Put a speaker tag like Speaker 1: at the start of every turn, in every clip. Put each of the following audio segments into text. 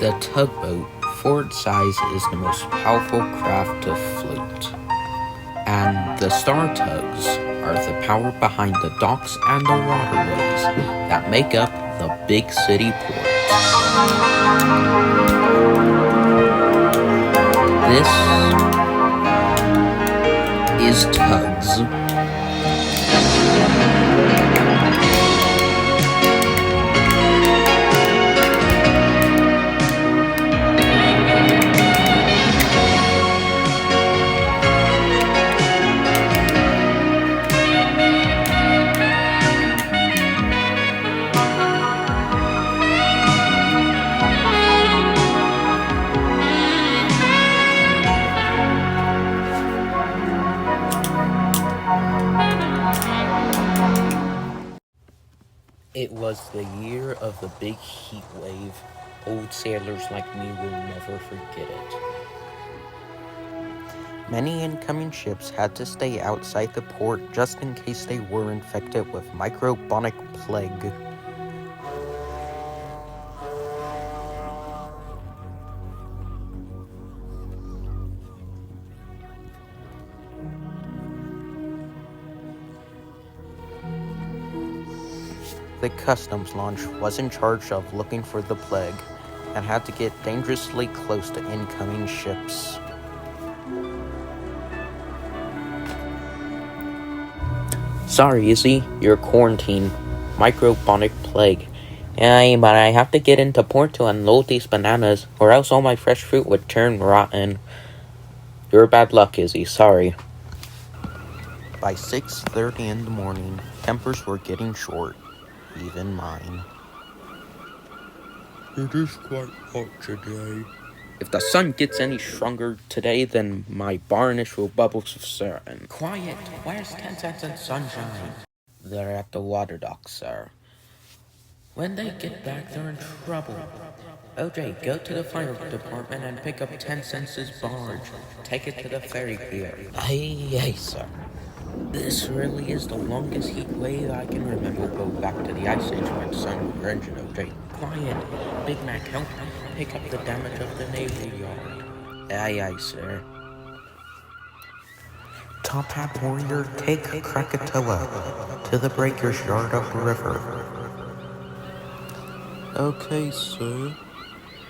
Speaker 1: The tugboat, for its size, is the most powerful craft to float. And the Star Tugs are the power behind the docks and the waterways that make up the big city port. This is Tugs. It was the year of the big heat wave. Old sailors like me will never forget it. Many incoming ships had to stay outside the port just in case they were infected with microbonic plague. The customs launch was in charge of looking for the plague and had to get dangerously close to incoming ships. Sorry, Izzy, you're quarantined. Microbonic plague. Aye, but I have to get into port to unload these bananas, or else all my fresh fruit would turn rotten. You're bad luck, Izzy, sorry. By 6:30 in the morning, tempers were getting short. Even mine. It is quite hot today. If the sun gets any stronger today, then my varnish will bubbles with zorran. Quiet! Where's 10 cents and sunshine? They're at the water dock, sir. When they get back, they're in trouble. O.J., go to the fire department and pick up 10 cents' barge. Take it to the ferry pier. Aye, sir. This really is the longest heat wave I can remember. Go back to the Ice Age when sun were engine, O.J. Quiet. Big Mac, help pick up the damage of the naval yard. Aye, sir. Tophat warrior, take Krakatoa to the breaker's yard up the river. Okay, sir.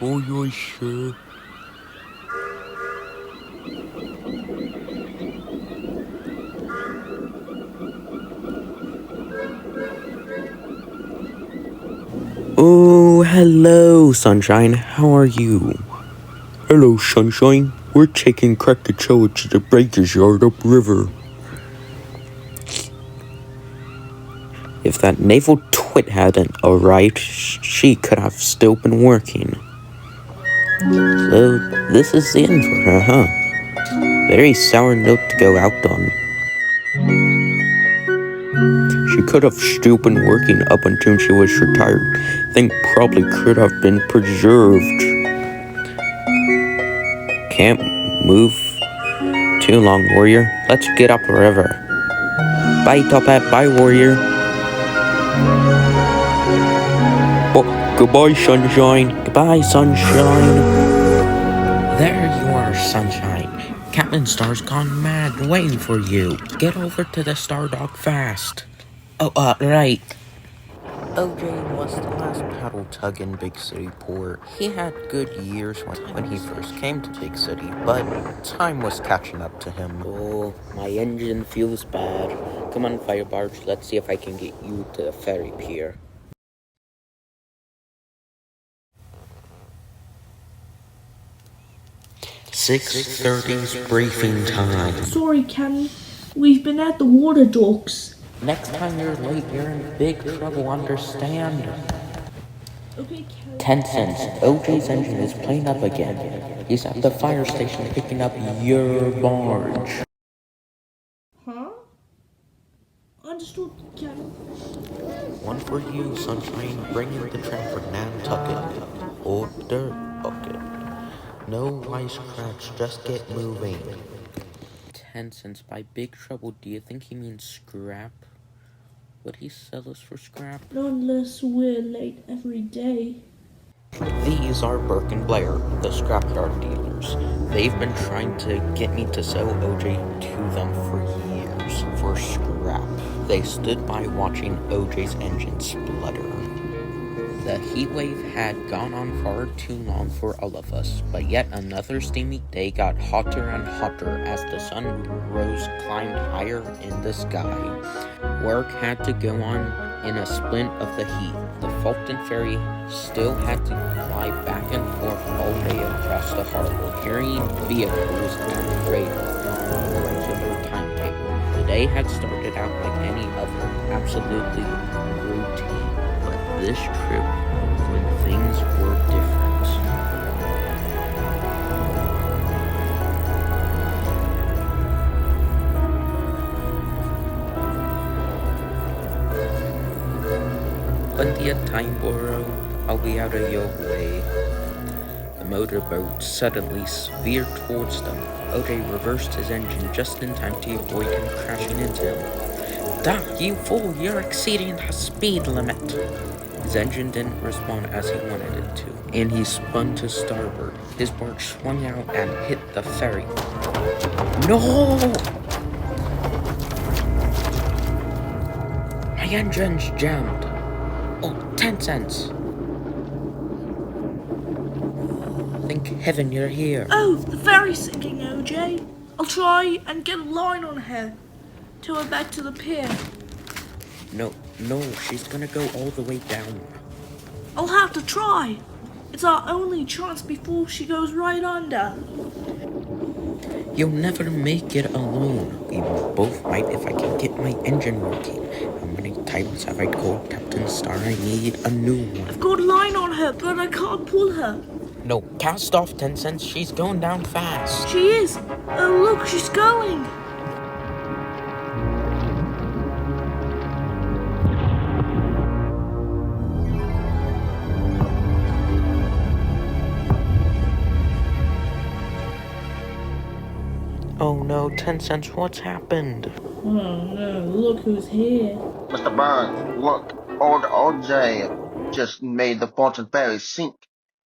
Speaker 1: Aye, sir. Oh, hello, Sunshine. How are you? Hello, Sunshine. We're taking Krakatoa to the breaker's yard upriver. If that naval twit hadn't arrived, she could have still been working. So, this is the end for her, huh? Very sour note to go out on. She could have still been working up until she was retired. Thing probably could have been preserved. Can't move too long, warrior. Let's get up the river. Bye, Tophat. Bye, warrior. Oh, goodbye, sunshine. Goodbye, sunshine. There you are, sunshine. Captain Star's gone mad waiting for you. Get over to the Star Dock fast. Oh, right. O.J. was the last paddle tug in Big City Port. He had good years when he first came to Big City, but time was catching up to him. Oh, my engine feels bad. Come on, fire barge, let's see if I can get you to the ferry pier. "6:30's briefing time.
Speaker 2: Sorry, Captain. We've been at the water docks.
Speaker 1: Next time you're late, you're in big trouble, understand?
Speaker 2: Okay, Captain.
Speaker 1: 10 cents. O.J.'s engine is playing up again. He's at the fire station picking up your barge.
Speaker 2: Huh? Understood, Captain.
Speaker 1: One for you, sunshine. Bringing the train for Nantucket. Old dirt bucket. No wisecracks, just get moving. 10 cents by big trouble. Do you think he means scrap? Would he sell us for scrap?
Speaker 2: Not unless we're late every day.
Speaker 1: These are Burke and Blair, the scrapyard dealers. They've been trying to get me to sell OJ to them for years for scrap. They stood by watching OJ's engine splutter. The heatwave had gone on far too long for all of us, but yet another steamy day got hotter and hotter as the sun rose climbed higher in the sky. Work had to go on in a splint of the heat. The Fulton ferry still had to fly back and forth all day across the harbor, carrying vehicles and freight on a regular timetable. The day had started out like any other, absolutely routine, but this trip, when things were different. Plenty of time, Boro. I'll be out of your way. The motorboat suddenly veered towards them. OJ reversed his engine just in time to avoid him crashing into him. Doc, you fool, you're exceeding the speed limit. His engine didn't respond as he wanted it to, and he spun to starboard. His barge swung out and hit the ferry. No! My engine's jammed. Oh, 10 cents. Thank heaven you're here.
Speaker 2: Oh, the ferry's sinking, OJ. I'll try and get a line on her. Tow her back to the pier.
Speaker 1: No, she's gonna go all the way down.
Speaker 2: I'll have to try. It's our only chance before she goes right under.
Speaker 1: You'll never make it alone. We both might if I can get my engine working. How many times have I told Captain Starr I need a new one?
Speaker 2: I've got a line on her, but I can't pull her.
Speaker 1: No, cast off, 10 cents. She's going down fast.
Speaker 2: She is. Oh, look, she's going.
Speaker 1: Oh no, 10 cents, what's happened?
Speaker 2: Oh no, look who's here.
Speaker 3: Mr. Burke, look, old O.J. just made the Fulton ferry sink.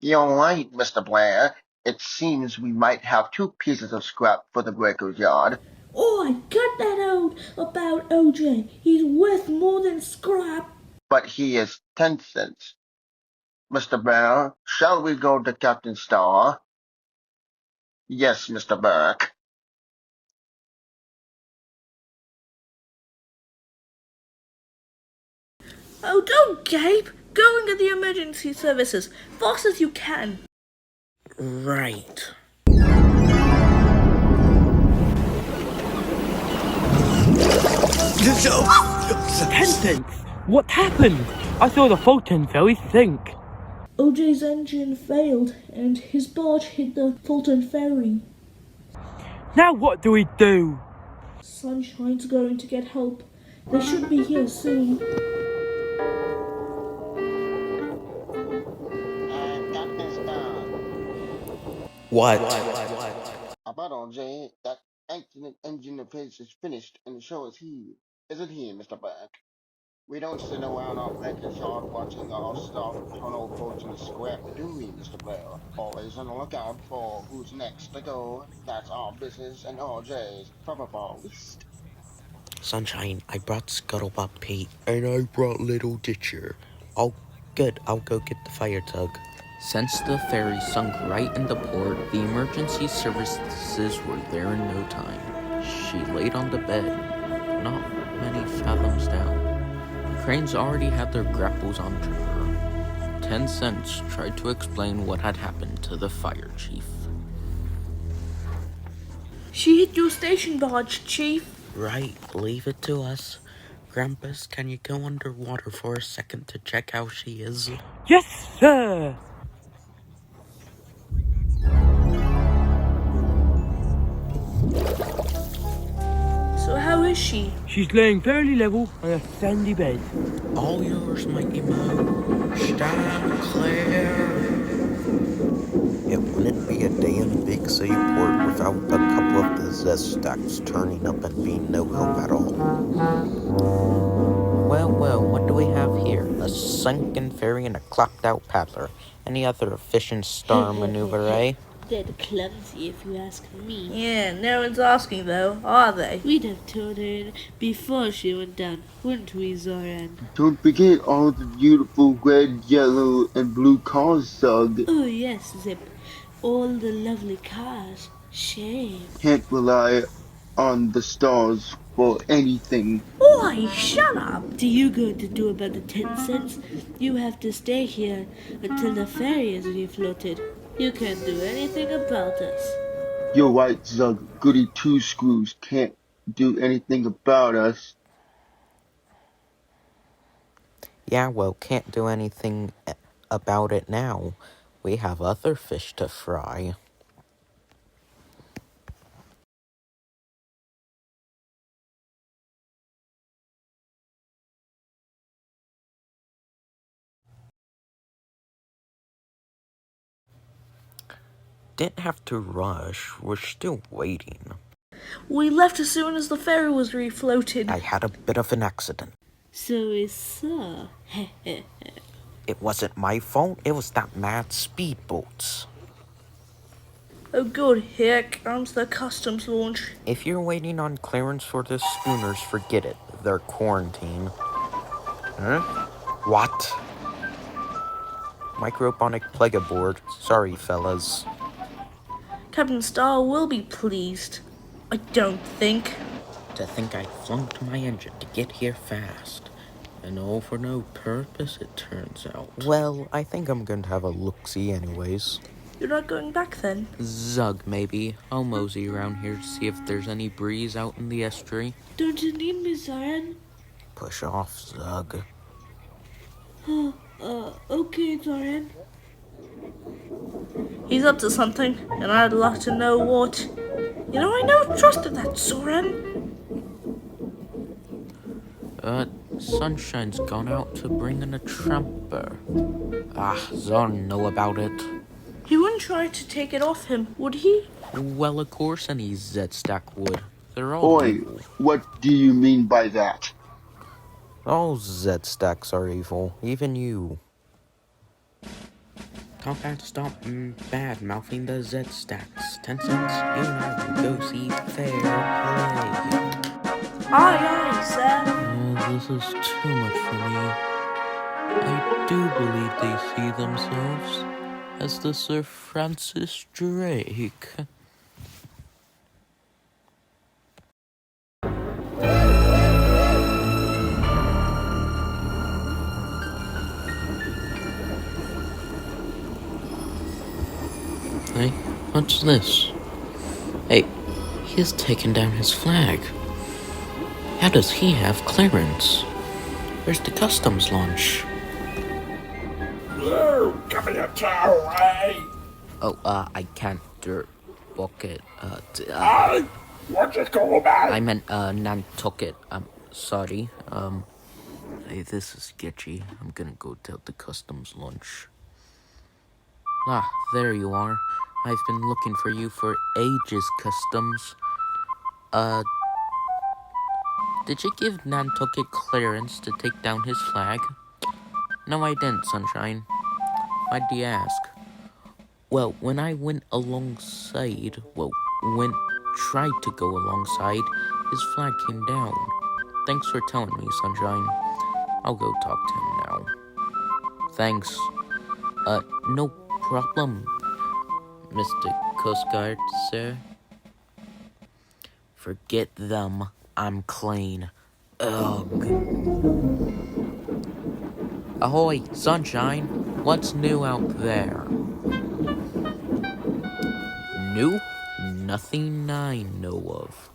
Speaker 3: You're right, Mr. Blair. It seems we might have 2 pieces of scrap for the breaker's yard.
Speaker 2: Oh, I got that out about OJ. He's worth more than scrap.
Speaker 3: But he is 10 cents. Mr. Blair, shall we go to Captain Starr? Yes, Mr. Burke.
Speaker 2: Oh, don't gape. Go and get the emergency services. Fast as you can.
Speaker 1: Right.
Speaker 4: 10 cents? What happened? I saw the Fulton ferry sink.
Speaker 2: OJ's engine failed and his barge hit the Fulton ferry.
Speaker 4: Now what do we do?
Speaker 2: Sunshine's going to get help. They should be here soon.
Speaker 3: Captain Starr.
Speaker 1: What?
Speaker 3: About O.J., that accident engine of his is finished and the show is here. Is it here, Mr. Burke? We don't sit around our breaker's yard watching our stuff turn over to scrap, do we, Mr. Blair? Always on the lookout for who's next to go. That's our business and O.J.'s foremost.
Speaker 1: Sunshine, I brought Scuttlebutt Pete. And I brought Little Ditcher. Oh, good, I'll go get the fire tug. Since the ferry sunk right in the port, the emergency services were there in no time. She laid on the bed, not many fathoms down. The cranes already had their grapples onto her. 10 cents tried to explain what had happened to the fire chief.
Speaker 2: She hit your station barge, Chief.
Speaker 1: Right, leave it to us. Grampus, can you go underwater for a second to check how she is?
Speaker 4: Yes, sir.
Speaker 2: So how is she?
Speaker 4: She's laying fairly level on a sandy bed.
Speaker 1: All yours, Mighty Mo. Stand clear. It wouldn't be a day in Big Seaport without a couple of the zest stacks turning up and being no help at all. Well, what do we have here? A sunken ferry and a clapped-out paddler. Any other efficient star maneuver, eh?
Speaker 5: They're clumsy if you ask me.
Speaker 2: Yeah, no one's asking though, are they?
Speaker 5: We'd have told her in before she went down, wouldn't we, Zorran?
Speaker 3: Don't forget all the beautiful red, yellow, and blue cars, Zug.
Speaker 5: Oh yes, Zip. All the lovely cars. Shame.
Speaker 3: Can't rely on the stars for anything.
Speaker 2: Oi, shut up!
Speaker 5: Do you going to do about the 10 cents? You have to stay here until the ferry is refloated. You can't do anything about us.
Speaker 3: You're right, Zug. Goody Two-Screws can't do anything about us.
Speaker 1: Yeah, well, can't do anything about it now. We have other fish to fry. Didn't have to rush. We're still waiting.
Speaker 2: We left as soon as the ferry was refloated.
Speaker 1: I had a bit of an accident.
Speaker 5: So we saw.
Speaker 1: It wasn't my fault. It was that mad speedboats.
Speaker 2: Oh good, here comes the customs launch.
Speaker 1: If you're waiting on clearance for the schooners, forget it. They're quarantined. Huh? What? Microbonic plague aboard. Sorry, fellas.
Speaker 2: Captain Starr will be pleased. I don't think.
Speaker 1: To think I flunked my engine to get here fast. And all for no purpose, it turns out. Well, I think I'm going to have a look-see anyways.
Speaker 2: You're not going back then?
Speaker 1: Zug, maybe. I'll mosey around here to see if there's any breeze out in the estuary.
Speaker 5: Don't you need me, Zorran?
Speaker 1: Push off, Zug.
Speaker 5: Okay, Zorran.
Speaker 2: He's up to something, and I'd like to know what. You know, I never trusted that Zorran.
Speaker 1: Sunshine's gone out to bring in a tramper. Zorn know about it.
Speaker 2: He wouldn't try to take it off him, would he?
Speaker 1: Well, of course any Z-Stack would. They're all
Speaker 3: Oi,
Speaker 1: evil.
Speaker 3: what do you mean by that?
Speaker 1: All Z-Stacks are evil, even you. Tophat, stop bad-mouthing the Z-Stacks. 10 cents, you and I will go see fair play.
Speaker 2: Aye, sir.
Speaker 1: Oh, this is too much for me. I do believe they see themselves as the Sir Francis Drake. Hey, what's this? Hey, he's taken down his flag. How does he have clearance? Where's the customs launch?
Speaker 6: Blue, give me a towel, eh?
Speaker 1: Oh, I can't book it.
Speaker 6: Aye? What's it all about?
Speaker 1: I meant, Nantucket. Sorry. Hey, this is sketchy. I'm gonna go tell the customs launch. There you are. I've been looking for you for ages, customs. Did you give Nantucket clearance to take down his flag? No, I didn't, Sunshine. Why'd you ask? Well, when I went alongside, tried to go alongside, his flag came down. Thanks for telling me, Sunshine. I'll go talk to him now. Thanks. No problem, Mr. Coast Guard, sir. Forget them. I'm clean. Ugh. Ahoy, Sunshine. What's new out there? New? Nothing I know of.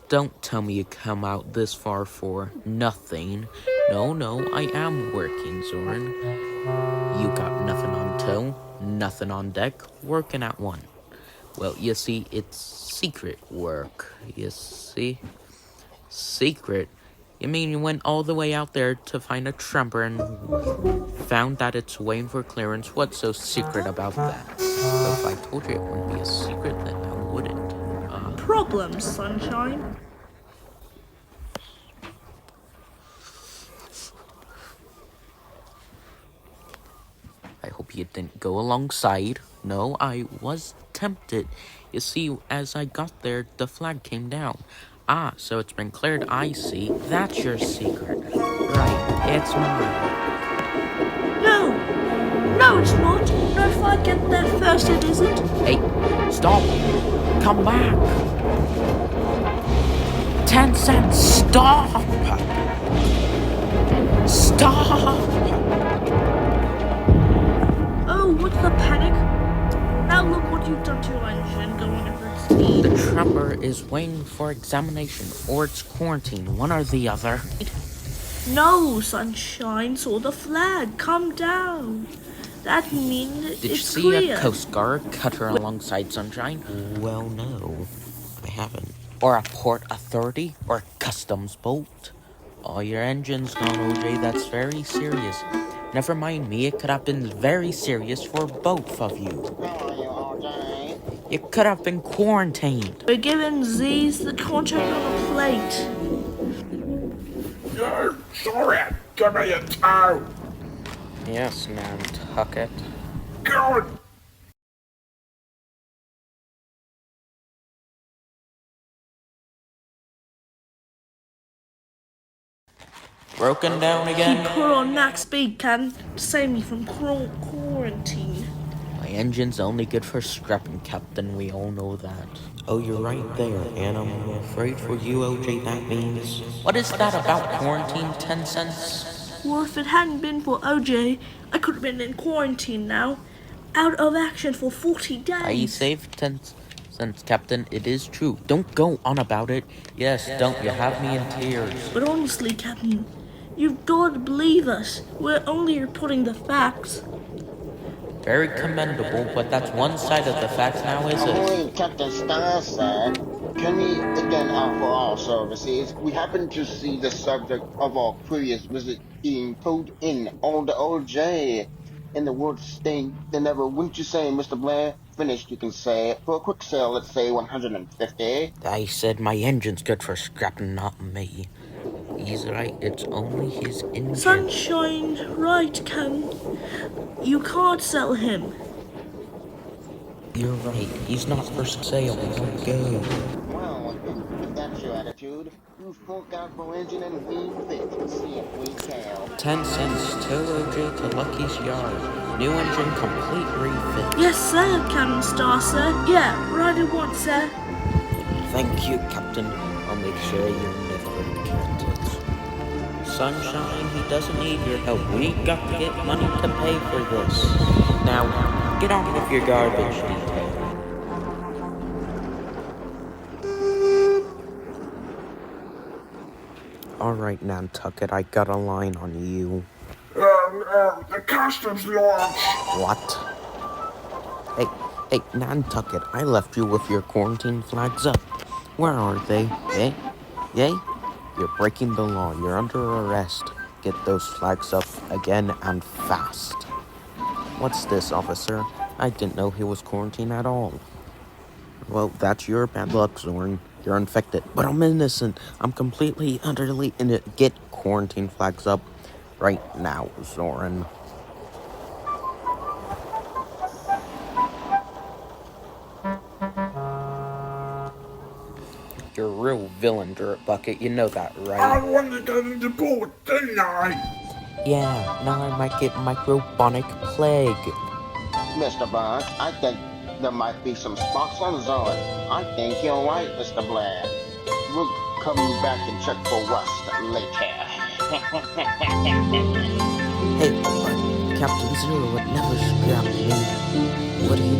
Speaker 1: Don't tell me you come out this far for nothing. No, I am working, Zorran. You got nothing on tow, nothing on deck, working at one. Well, you see, it's secret work, you see? Secret? You mean you went all the way out there to find a tramper and found that it's waiting for clearance? What's so secret about that? So if I told you it wouldn't be a secret, then I wouldn't.
Speaker 2: Problems, Sunshine.
Speaker 1: hope you didn't go alongside. No, I was tempted. You see, as I got there, the flag came down. Ah, so it's been cleared, I see. That's your secret. Right, it's mine.
Speaker 2: No, it's not. Not if I get there first, it isn't.
Speaker 1: Hey, stop. Come back. 10 cents, stop. Stop.
Speaker 2: Oh, what's the panic? Now look what you've done to your engine going over its speed.
Speaker 1: The trapper is waiting for examination, or it's quarantine, one or the other.
Speaker 2: No, Sunshine saw the flag. Come down. That means
Speaker 1: Did you
Speaker 2: it's
Speaker 1: see
Speaker 2: clear.
Speaker 1: a Coast Guard cutter alongside Sunshine? Well, no, I haven't. Or a port authority, or a customs boat. All your engines gone, OJ, that's very serious. Never mind me, it could have been very serious for both of you.
Speaker 3: How are you, O.J.?
Speaker 1: You could have been quarantined.
Speaker 2: We're giving Z's the contract on a plate.
Speaker 6: You zorran, give me a tow.
Speaker 1: Yes, Nantucket.
Speaker 6: Good.
Speaker 1: Broken down again?
Speaker 2: Keep her on max speed, Can. Save me from quarantine.
Speaker 1: My engine's only good for scrapping, Captain, we all know that. Oh, you're right there, and I'm afraid for you, OJ, that means... What is that about quarantine, 10 cents?
Speaker 2: Well, if it hadn't been for OJ, I could have been in quarantine now. Out of action for 40 days.
Speaker 1: I saved 10 cents, Captain, it is true. Don't go on about it. Yes, don't, you have me in tears.
Speaker 2: But honestly, Captain, you've got to believe us. We're only reporting the facts.
Speaker 1: Very commendable, but that's one side of the facts now, is it?
Speaker 3: Ahoy, Captain Starr said. Can we again offer our services? We happen to see the subject of our previous visit being pulled in on the O.J. In the words staying than ever, wouldn't you say, Mr. Blair? Finished, you can say it. For a quick sale, let's say 150.
Speaker 1: I said my engine's good for scrapping, not me. He's right, it's only his engine.
Speaker 2: Sunshine's right, Cam. You can't sell him.
Speaker 1: You're right, he's not for sale, don't go.
Speaker 3: Well, if that's your attitude, you fork out for engine and we fit. See if we can.
Speaker 1: 10 cents, tow OJ to Lucky's yard. New engine, complete refit.
Speaker 2: Yes, sir, Captain Starr, sir. Yeah, right at once, sir.
Speaker 1: Thank you, Captain. I'll make sure you're never encountered. Sunshine, he doesn't need your help. We got to get money to pay for this. Now, get on with your garbage detail. Alright, Nantucket, I got a line on you.
Speaker 6: The customs launch.
Speaker 1: What? Hey, Nantucket, I left you with your quarantine flags up. Where are they? Yay? You're breaking the law. You're under arrest. Get those flags up again and fast. What's this, officer? I didn't know he was quarantined at all. Well, that's your bad luck, Zorran. You're infected. But I'm innocent. I'm completely, utterly innocent. Get quarantine flags up right now, Zorran. You're a real villain, Dirt Bucket. You know that, right?
Speaker 6: I wanted to get into boat, didn't I?
Speaker 1: Yeah, now I might get microbonic plague.
Speaker 3: Mr. Burke, I think there might be some spots on Zorran. I think you're right, Mr. Blair. We'll come back and check for rust later.
Speaker 1: Hey, but Captain Zero would never scrap me. What do you...